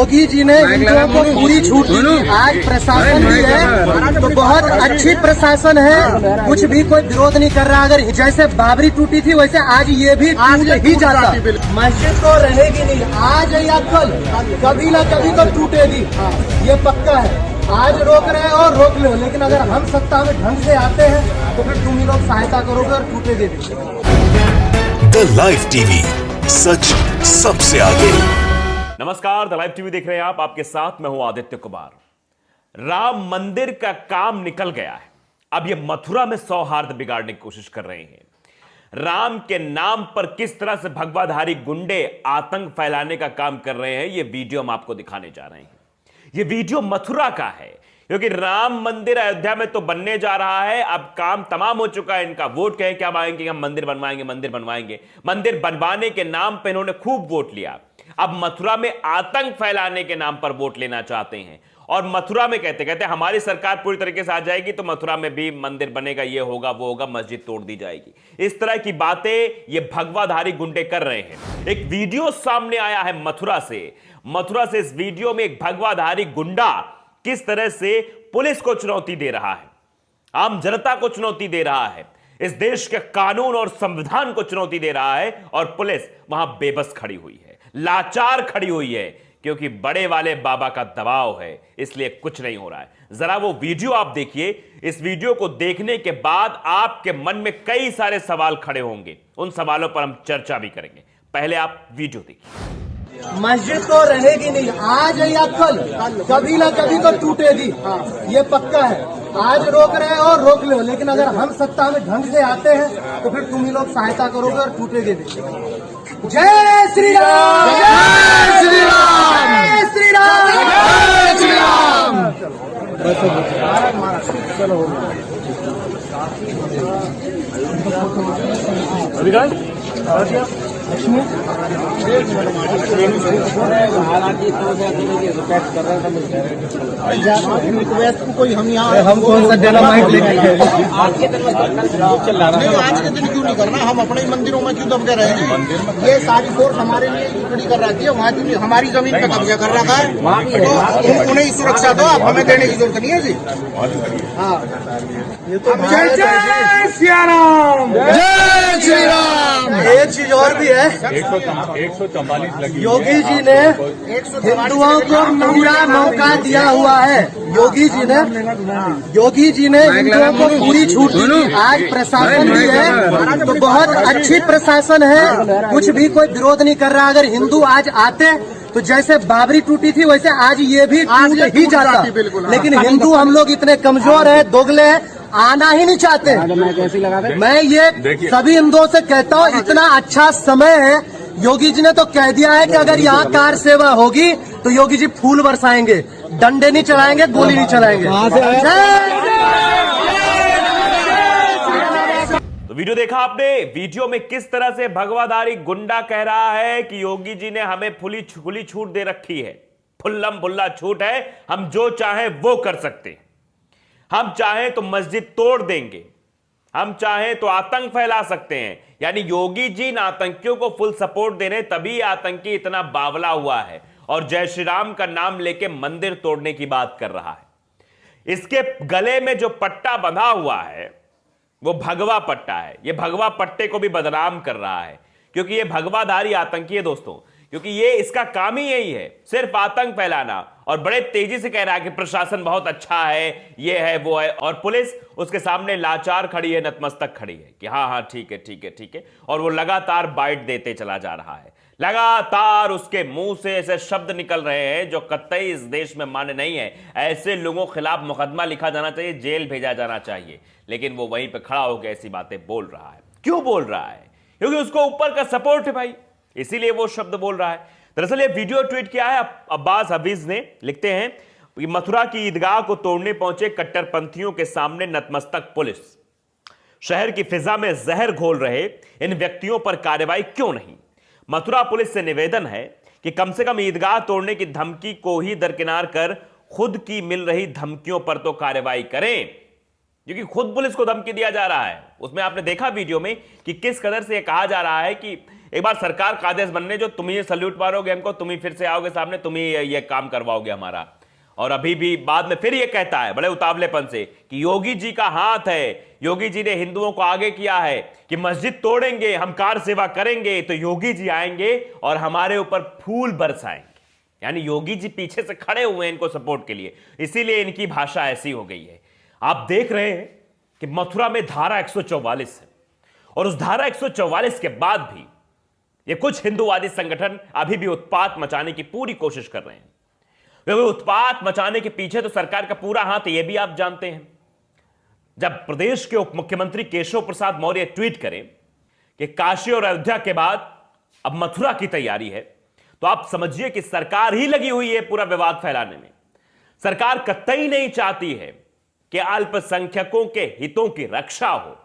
योगी जी ने हिंदुओं को पूरी छूट दी। आज प्रशासन भी है तो बहुत अच्छी प्रशासन है, कुछ भी कोई विरोध नहीं कर रहा। अगर जैसे बाबरी टूटी थी वैसे आज ये भी टूट ही जाता। मस्जिद तो रहेगी नहीं, आज या कल कभी न कभी तो टूटेगी, ये पक्का है। आज रोक रहे हैं और रोक लो, लेकिन अगर हम सत्ता में ढंग से आते हैं तो फिर तुम ही लोग सहायता करोगे और टूटेगे भी। द लाइव टीवी, सच सबसे आगे। नमस्कार, द लाइव टीवी देख रहे हैं आप, आपके साथ मैं हूं आदित्य कुमार। राम मंदिर का काम निकल गया है, अब ये मथुरा में सौहार्द बिगाड़ने की कोशिश कर रहे हैं। राम के नाम पर किस तरह से भगवाधारी गुंडे आतंक फैलाने का काम कर रहे हैं, ये वीडियो हम आपको दिखाने जा रहे हैं। ये वीडियो मथुरा का है, क्योंकि राम मंदिर अयोध्या में तो बनने जा रहा है, अब काम तमाम हो चुका है इनका। वोट कहें क्या मांगेंगे, हम मंदिर बनवाएंगे, मंदिर बनवाएंगे। मंदिर बनवाने के नाम पर इन्होंने खूब वोट लिया, अब मथुरा में आतंक फैलाने के नाम पर वोट लेना चाहते हैं। और मथुरा में कहते कहते हमारी सरकार पूरी तरीके से आ जाएगी तो मथुरा में भी मंदिर बनेगा, ये होगा वो होगा, मस्जिद तोड़ दी जाएगी। इस तरह की बातें ये भगवाधारी गुंडे कर रहे हैं। एक वीडियो सामने आया है मथुरा से इस वीडियो में एक भगवाधारी गुंडा किस तरह से पुलिस को चुनौती दे रहा है, आम जनता को चुनौती दे रहा है, इस देश के कानून और संविधान को चुनौती दे रहा है। और पुलिस वहां बेबस खड़ी हुई है, लाचार खड़ी हुई है, क्योंकि बड़े वाले बाबा का दबाव है, इसलिए कुछ नहीं हो रहा है। जरा वो वीडियो आप देखिए। इस वीडियो को देखने के बाद आपके मन में कई सारे सवाल खड़े होंगे, उन सवालों पर हम चर्चा भी करेंगे। पहले आप वीडियो देखिए। मस्जिद तो रहेगी नहीं, आज या कल कभी न कभी तो टूटेगी, ये पक्का है। आज रोक रहे हैं और रोक लो, लेकिन अगर हम सत्ता में ढंग से आते हैं तो फिर तुम ही लोग सहायता करोगे और टूटेगे भी। जय श्री राम, जय श्री राम, जय श्री राम, जय श्री राम। चलो कोई हम यहाँ हम कौन सा डेनामाइट लेके आज के दिन क्यों नहीं करना, हम अपने मंदिरों में क्यों दबके रहेंगे। ये सारी फोर्स हमारे लिए खड़ी कर रखी है, वहाँ की हमारी जमीन पे कब्जा कर रखा है, तो उन्हें सुरक्षा दो, आप हमें देने की जरूरत नहीं है जी। हाँ, ये तो जय जय श्री राम, जय श्री राम। एक चीज और भी है, 144 लगी। योगी जी ने हिंदुओं को पूरा मौका दिया हुआ है। योगी जी ने हिंदुओं को पूरी छूट दी। आज प्रशासन भी है तो बहुत अच्छी प्रशासन है, कुछ भी कोई विरोध नहीं कर रहा। अगर हिंदू आज आते तो जैसे बाबरी टूटी थी वैसे आज ये भी टूट ही जाता, लेकिन हिंदू हम लोग इतने कमजोर है, दोगले है, आना ही नहीं चाहते। मैं ये सभी हिंदुओं से कहता हूँ, इतना अच्छा समय है। योगी जी ने तो कह दिया है कि अगर यहाँ कार सेवा होगी तो योगी जी फूल बरसाएंगे, डंडे नहीं चलाएंगे, गोली नहीं चलाएंगे। तो वीडियो देखा आपने, वीडियो में किस तरह से भगवाधारी गुंडा कह रहा है कि योगी जी ने हमें खुली छूट दे रखी है, फुल्लम फुल्ला छूट है, हम जो चाहें वो कर सकते हैं। हम चाहें तो मस्जिद तोड़ देंगे, हम चाहें तो आतंक फैला सकते हैं। यानी योगी जी इन आतंकियों को फुल सपोर्ट दे रहे, तभी आतंकी इतना बावला हुआ है और जय श्री राम का नाम लेके मंदिर तोड़ने की बात कर रहा है। इसके गले में जो पट्टा बंधा हुआ है वो भगवा पट्टा है। ये भगवा पट्टे को भी बदनाम कर रहा है, क्योंकि ये भगवाधारी आतंकी है दोस्तों, क्योंकि ये इसका काम ही यही है, सिर्फ आतंक फैलाना। और बड़े तेजी से कह रहा है कि प्रशासन बहुत अच्छा है, ये है वो है, और पुलिस उसके सामने लाचार खड़ी है, नतमस्तक खड़ी है कि हाँ हाँ ठीक है ठीक है ठीक है। और वो लगातार बाइट देते चला जा रहा है, लगातार उसके मुंह से ऐसे शब्द निकल रहे हैं जो कतई इस देश में मान्य नहीं है। ऐसे लोगों के खिलाफ मुकदमा लिखा जाना चाहिए, जेल भेजा जाना चाहिए, लेकिन वो वहीं पे खड़ा होकर ऐसी बातें बोल रहा है। क्यों बोल रहा है? क्योंकि उसको ऊपर का सपोर्ट है भाई, इसीलिए वो शब्द बोल रहा है। दरअसल ये वीडियो ट्वीट किया है अब्बास हफीज ने, लिखते हैं कि मथुरा की ईदगाह को तोड़ने पहुंचे कट्टरपंथियों के सामने नतमस्तक पुलिस, शहर की फिजा में जहर घोल रहे इन व्यक्तियों पर कार्रवाई क्यों नहीं। मथुरा पुलिस से निवेदन है कि कम से कम ईदगाह तोड़ने की धमकी को ही दरकिनार कर खुद की मिल रही धमकियों पर तो कार्रवाई करें। क्योंकि खुद पुलिस को धमकी दिया जा रहा है। उसमें आपने देखा वीडियो में कि किस कदर से कहा जा रहा है कि एक बार सरकार का आदेश बनने जो, तुम ही सल्यूट मारोगे हमको, तुम ही फिर से आओगे सामने, तुम ही ये काम करवाओगे हमारा। और अभी भी बाद में फिर ये कहता है बड़े उतावलेपन से कि योगी जी का हाथ है, योगी जी ने हिंदुओं को आगे किया है कि मस्जिद तोड़ेंगे, हम कार सेवा करेंगे तो योगी जी आएंगे और हमारे ऊपर फूल बरसाएंगे। यानी योगी जी पीछे से खड़े हुए हैं इनको सपोर्ट के लिए, इसीलिए इनकी भाषा ऐसी हो गई है। आप देख रहे हैं कि मथुरा में धारा 144 है और उस धारा 144 के बाद भी ये कुछ हिंदूवादी संगठन अभी भी उत्पात मचाने की पूरी कोशिश कर रहे हैं। वे उत्पात मचाने के पीछे तो सरकार का पूरा हाथ है, यह भी आप जानते हैं। जब प्रदेश के उप मुख्यमंत्री केशव प्रसाद मौर्य ट्वीट करें कि काशी और अयोध्या के बाद अब मथुरा की तैयारी है, तो आप समझिए कि सरकार ही लगी हुई है पूरा विवाद फैलाने में। सरकार कतई नहीं चाहती है कि अल्पसंख्यकों के हितों की रक्षा हो,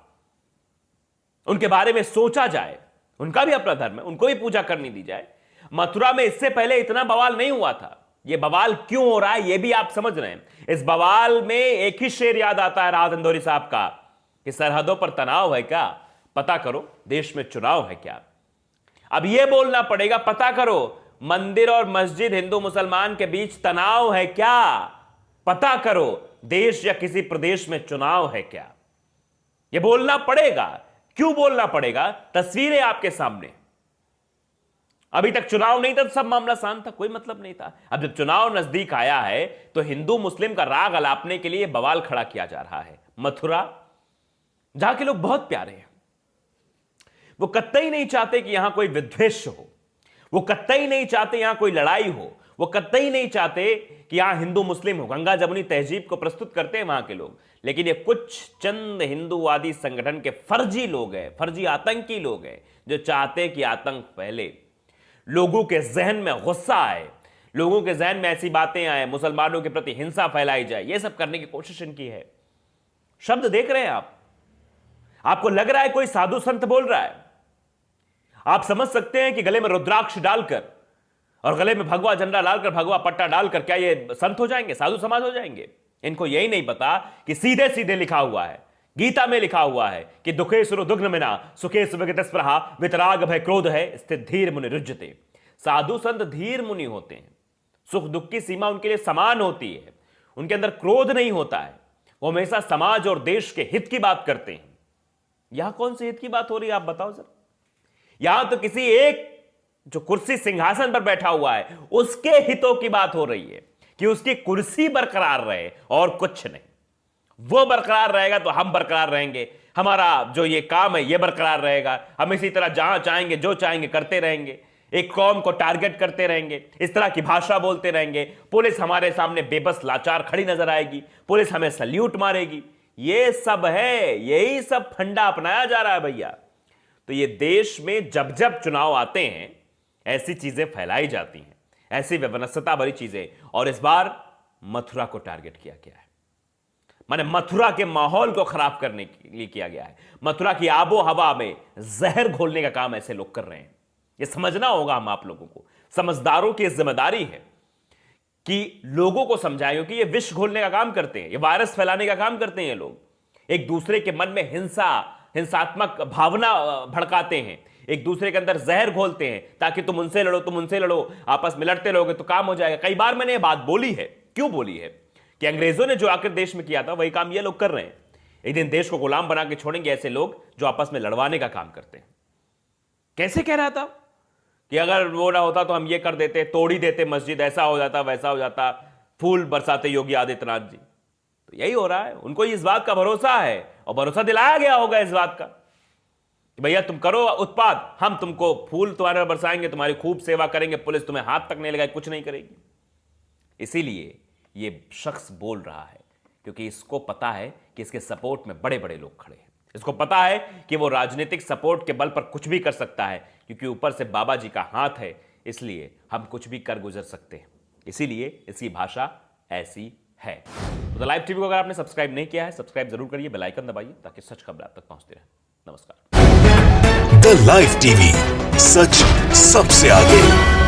उनके बारे में सोचा जाए। उनका भी अपना धर्म है, उनको भी पूजा करनी दी जाए। मथुरा में इससे पहले इतना बवाल नहीं हुआ था। यह बवाल क्यों हो रहा है यह भी आप समझ रहे हैं। इस बवाल में एक ही शेर याद आता है राहत इंदौरी साहब का कि सरहदों पर तनाव है क्या, पता करो देश में चुनाव है क्या। अब यह बोलना पड़ेगा, पता करो मंदिर और मस्जिद हिंदू मुसलमान के बीच तनाव है क्या, पता करो देश या किसी प्रदेश में चुनाव है क्या। यह बोलना पड़ेगा। क्यों बोलना पड़ेगा? तस्वीरें आपके सामने। अभी तक चुनाव नहीं था तो सब मामला शांत था, कोई मतलब नहीं था। अब जब चुनाव नजदीक आया है तो हिंदू मुस्लिम का राग अलापने के लिए बवाल खड़ा किया जा रहा है। मथुरा, जहां के लोग बहुत प्यारे हैं, वो कतई नहीं चाहते कि यहां कोई विद्वेष हो, वो कतई नहीं चाहते यहां कोई लड़ाई हो, वो कतई नहीं चाहते कि यहां हिंदू मुस्लिम हो। गंगा जमुनी तहजीब को प्रस्तुत करते हैं वहां के लोग, लेकिन ये कुछ चंद हिंदूवादी संगठन के फर्जी लोग हैं, फर्जी आतंकी लोग हैं, जो चाहते हैं कि आतंक फैले, लोगों के जहन में गुस्सा आए, लोगों के जहन में ऐसी बातें आए, मुसलमानों के प्रति हिंसा फैलाई जाए। यह सब करने की कोशिश इनकी है। शब्द देख रहे हैं आप, आपको लग रहा है कोई साधु संत बोल रहा है। आप समझ सकते हैं कि गले में रुद्राक्ष डालकर और गले में भगवा झंडा डालकर, भगवा पट्टा डालकर क्या ये संत हो जाएंगे, साधु समाज हो जाएंगे? इनको यही नहीं पता कि सीधे सीधे लिखा हुआ है, गीता में लिखा हुआ है कि दुखे सुरु दुग्न मिना सुखे सुविगत स्पृहा वितराग भय क्रोध है स्थित धीर मुनि रुज्जते। साधु संत धीर मुनि होते हैं, सुख दुख की सीमा उनके लिए समान होती है, उनके अंदर क्रोध नहीं होता है, वो हमेशा समाज और देश के हित की बात करते हैं। यहां कौन सी हित की बात हो रही है आप बताओ सर? यहां तो किसी एक जो कुर्सी सिंहासन पर बैठा हुआ है उसके हितों की बात हो रही है कि उसकी कुर्सी बरकरार रहे और कुछ नहीं। वो बरकरार रहेगा तो हम बरकरार रहेंगे, हमारा जो ये काम है ये बरकरार रहेगा, हम इसी तरह जहां चाहेंगे जो चाहेंगे करते रहेंगे, एक कौम को टारगेट करते रहेंगे, इस तरह की भाषा बोलते रहेंगे। पुलिस हमारे सामने बेबस लाचार खड़ी नजर आएगी, पुलिस हमें सल्यूट मारेगी। ये सब है, यही सब फंडा अपनाया जा रहा है भैया। तो ये देश में जब जब चुनाव आते हैं ऐसी चीजें फैलाई जाती हैं, ऐसी विवनस्यता भरी चीजें। और इस बार मथुरा को टारगेट किया गया है, माने मथुरा के माहौल को खराब करने के लिए किया गया है। मथुरा की आबो हवा में जहर घोलने का काम ऐसे लोग कर रहे हैं। ये समझना होगा हम आप लोगों को, समझदारों की जिम्मेदारी है कि लोगों को समझाएं, क्योंकि ये विष घोलने का काम करते हैं, ये वायरस फैलाने का काम करते हैं। ये लोग एक दूसरे के मन में हिंसात्मक भावना भड़काते हैं, एक दूसरे के अंदर जहर घोलते हैं ताकि तुम उनसे लड़ो, तुम उनसे लड़ो, आपस में लड़ते रहोगे तो काम हो जाएगा। कई बार मैंने ये बात बोली है। क्यों बोली है? कि अंग्रेजों ने जो आकर देश में किया था वही काम ये लोग कर रहे हैं। एक दिन देश को गुलाम बना के छोड़ेंगे ऐसे लोग जो आपस में लड़वाने का काम करते हैं। कैसे कह रहा था कि अगर वो ना होता तो हम ये कर देते, तोड़ ही देते मस्जिद, ऐसा हो जाता वैसा हो जाता, फूल बरसाते योगी आदित्यनाथ जी। तो यही हो रहा है। उनको इस बात का भरोसा है और भरोसा दिलाया गया होगा इस बात का कि भैया तुम करो उत्पाद, हम तुमको फूल तुम्हारे पर बरसाएंगे, तुम्हारी खूब सेवा करेंगे, पुलिस तुम्हें हाथ तक नहीं लगाएगी, कुछ नहीं करेगी। इसीलिए ये शख्स बोल रहा है क्योंकि इसको पता है कि इसके सपोर्ट में बड़े बड़े लोग खड़े हैं। इसको पता है कि वो राजनीतिक सपोर्ट के बल पर कुछ भी कर सकता है, क्योंकि ऊपर से बाबा जी का हाथ है, इसलिए हम कुछ भी कर गुजर सकते हैं। इसीलिए इसकी भाषा ऐसी है। तो लाइव टीवी को अगर आपने सब्सक्राइब नहीं किया है, सब्सक्राइब जरूर करिए, बेल आइकन दबाइए ताकि सच खबर आप तक पहुंचती रहे। नमस्कार। द लाइव टीवी, सच सबसे आगे।